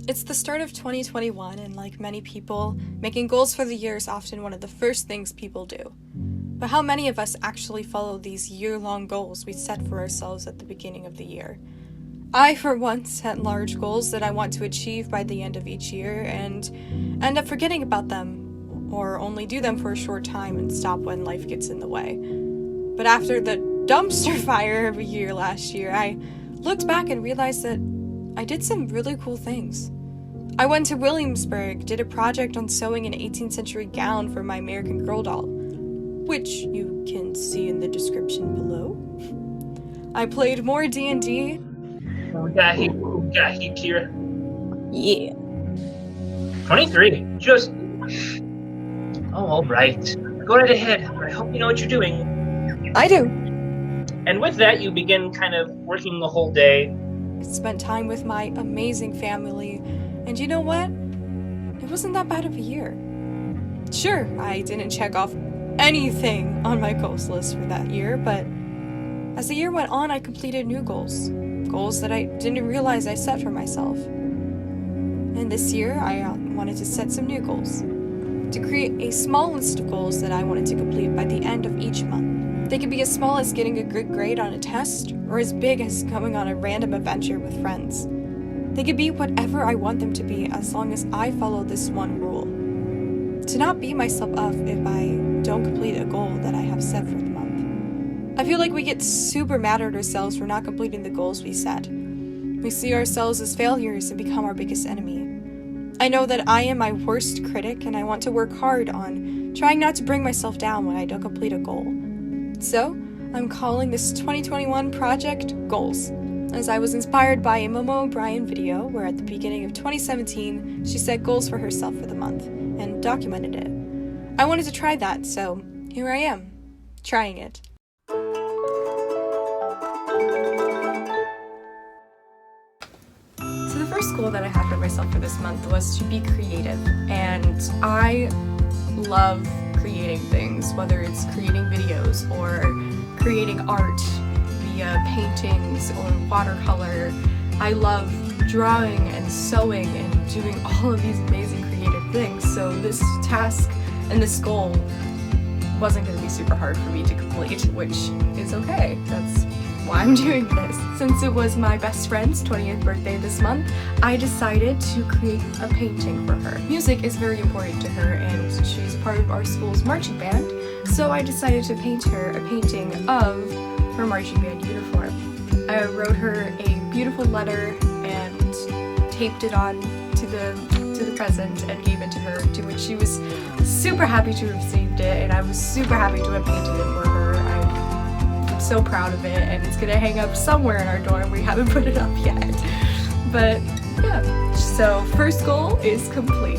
It's the start of 2021, and like many people, making goals for the year is often one of the first things people do. But how many of us actually follow these year-long goals we set for ourselves at the beginning of the year? I, for one, set large goals that I want to achieve by the end of each year and end up forgetting about them, or only do them for a short time and stop when life gets in the way. But after the dumpster fire of a year last year, I looked back and realized that I did some really cool things. I went to Williamsburg, did a project on sewing an 18th century gown for my American Girl doll, which you can see in the description below. I played more D&D. We got heat, Kira. Yeah. 23. Just... Oh, all right. Go right ahead. I hope you know what you're doing. I do. And with that, you begin kind of working the whole day. I spent time with my amazing family, and you know what? It wasn't that bad of a year. Sure, I didn't check off anything on my goals list for that year, but as the year went on, I completed new goals that I didn't realize I set for myself. And this year, I wanted to set some new goals, to create a small list of goals that I wanted to complete by the end of each month. They could be as small as getting a good grade on a test, or as big as going on a random adventure with friends. They could be whatever I want them to be, as long as I follow this one rule: to not beat myself up if I don't complete a goal that I have set for the month. I feel like we get super mad at ourselves for not completing the goals we set. We see ourselves as failures and become our biggest enemy. I know that I am my worst critic, and I want to work hard on trying not to bring myself down when I don't complete a goal. So, I'm calling this 2021 project Goals, as I was inspired by a Momo O'Brien video where at the beginning of 2017, she set goals for herself for the month and documented it. I wanted to try that, so here I am, trying it. So the first goal that I had for myself for this month was to be creative, and I love creating things, whether it's creating videos or creating art via paintings or watercolor. I love drawing and sewing and doing all of these amazing creative things, so this task and this goal wasn't going to be super hard for me to complete, which is okay. That's why I'm doing this. Since it was my best friend's 20th birthday this month, I decided to create a painting for her. Music is very important to her, and she's a part of our school's marching band, so I decided to paint her a painting of her marching band uniform. I wrote her a beautiful letter and taped it on to the present and gave it to her, to which she was super happy to have received it, and I was super happy to have painted it for her. I'm so proud of it, and it's gonna hang up somewhere in our dorm. We haven't put it up yet. But yeah, so first goal is complete.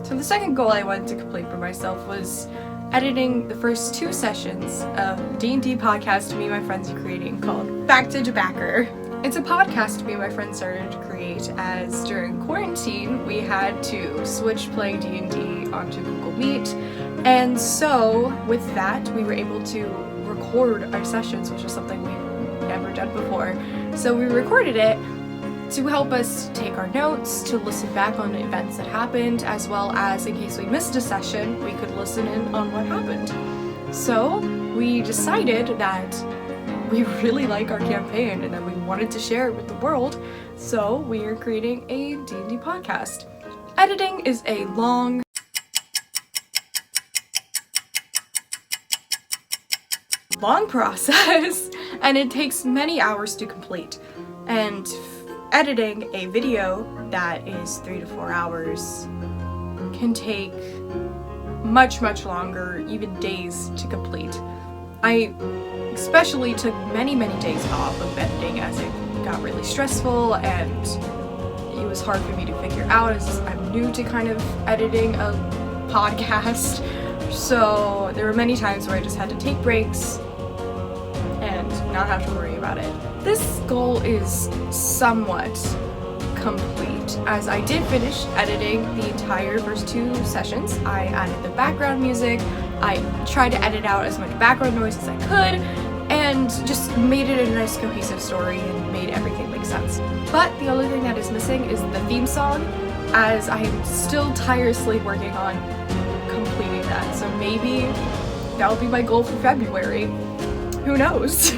So the second goal I wanted to complete for myself was editing the first 2 sessions of D&D podcast me and my friends are creating called Back to Backer. It's a podcast me and my friends started to create as during quarantine we had to switch playing D&D onto Google Meet, and so with that we were able to record our sessions, which is something we've never done before. So we recorded it to help us take our notes, to listen back on events that happened, as well as in case we missed a session, we could listen in on what happened. So we decided that we really like our campaign and that we wanted to share it with the world, so we are creating a D&D podcast. Editing is a long process, and it takes many hours to complete. And editing a video that is 3 to 4 hours can take much longer, even days, to complete. I especially took many days off of editing as it got really stressful, and it was hard for me to figure out as I'm new to kind of editing a podcast. So there were many times where I just had to take breaks and not have to worry about it. This goal is somewhat complete, as I did finish editing the entire first 2 sessions. I added the background music, I tried to edit out as much background noise as I could, and just made it a nice cohesive story and made everything make sense. But the only thing that is missing is the theme song, as I am still tirelessly working on completing that. So maybe that'll be my goal for February. Who knows?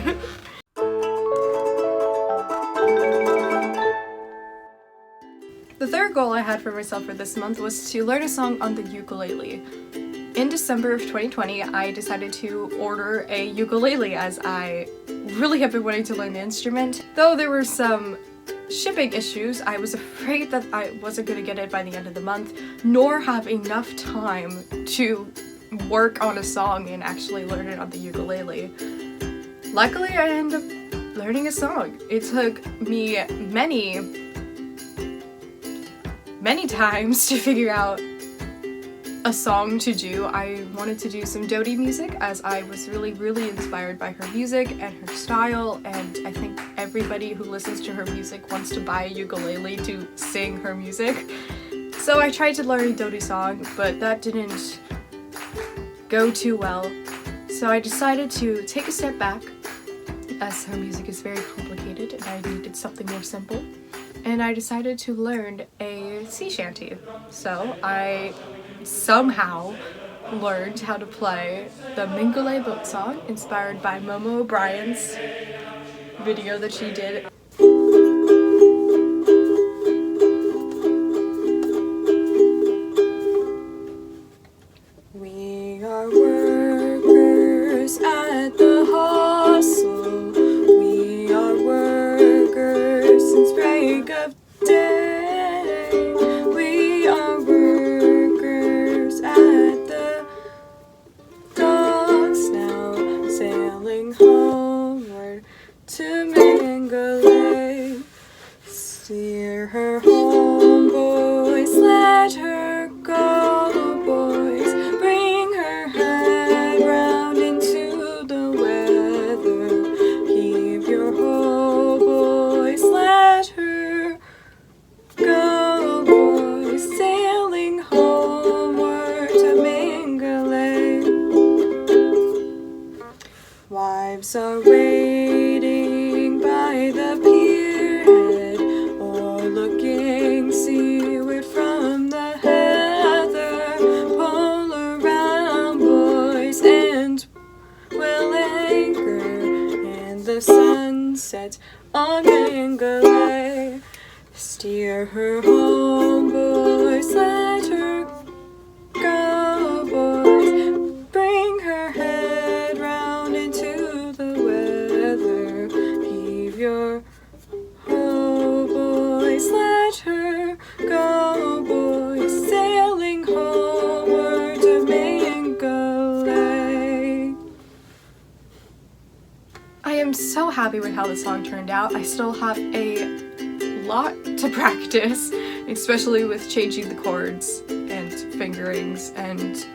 The third goal I had for myself for this month was to learn a song on the ukulele. In December of 2020, I decided to order a ukulele, as I really have been wanting to learn the instrument. Though there were some shipping issues, I was afraid that I wasn't going to get it by the end of the month, nor have enough time to work on a song and actually learn it on the ukulele. Luckily, I ended up learning a song. It took me many times to figure out a song to do. I wanted to do some Dodie music, as I was really inspired by her music and her style, and I think everybody who listens to her music wants to buy a ukulele to sing her music. So I tried to learn a Dodie song, but that didn't go too well. So I decided to take a step back, as her music is very complicated and I needed something more simple. And I decided to learn a sea shanty. So I somehow learned how to play the Ukulele boat song, inspired by Momo O'Brien's video that she did. We are workers at the hustle. We are workers since break of day. We are workers at the docks now, sailing homeward to Mingulay. Steer her home, boys, let her go, boys. Bring her head round into the weather. Heave your hoe, boys, let her go, boys. Sailing homeward to Mingulay. Wives are waiting by the pierhead, or looking seaward from the heather. Pull around, boys, and we'll anchor in the sunset on Mingulay. Steer her home, boys, let her go, boys. Bring her head round into the weather. Heave your hoe, boys, let her go, boys. Sailing homeward to Mingulay. I am so happy with how the song turned out. I still have a lot to practice, especially with changing the chords and fingerings and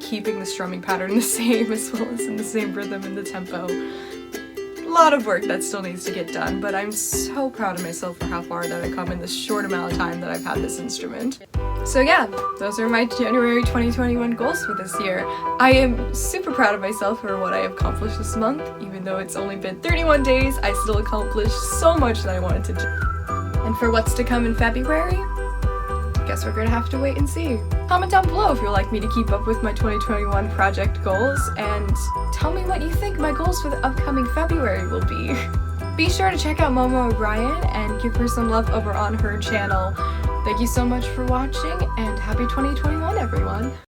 keeping the strumming pattern the same, as well as in the same rhythm and the tempo. A lot of work that still needs to get done, but I'm so proud of myself for how far that I've come in this short amount of time that I've had this instrument. So yeah, those are my January 2021 goals for this year. I am super proud of myself for what I have accomplished this month. Even though it's only been 31 days, I still accomplished so much that I wanted to do. And for what's to come in February, guess we're gonna have to wait and see. Comment down below if you'd like me to keep up with my 2021 project goals, and tell me what you think my goals for the upcoming February will be. Be sure to check out Momo O'Brien and give her some love over on her channel. Thank you so much for watching, and happy 2021, everyone!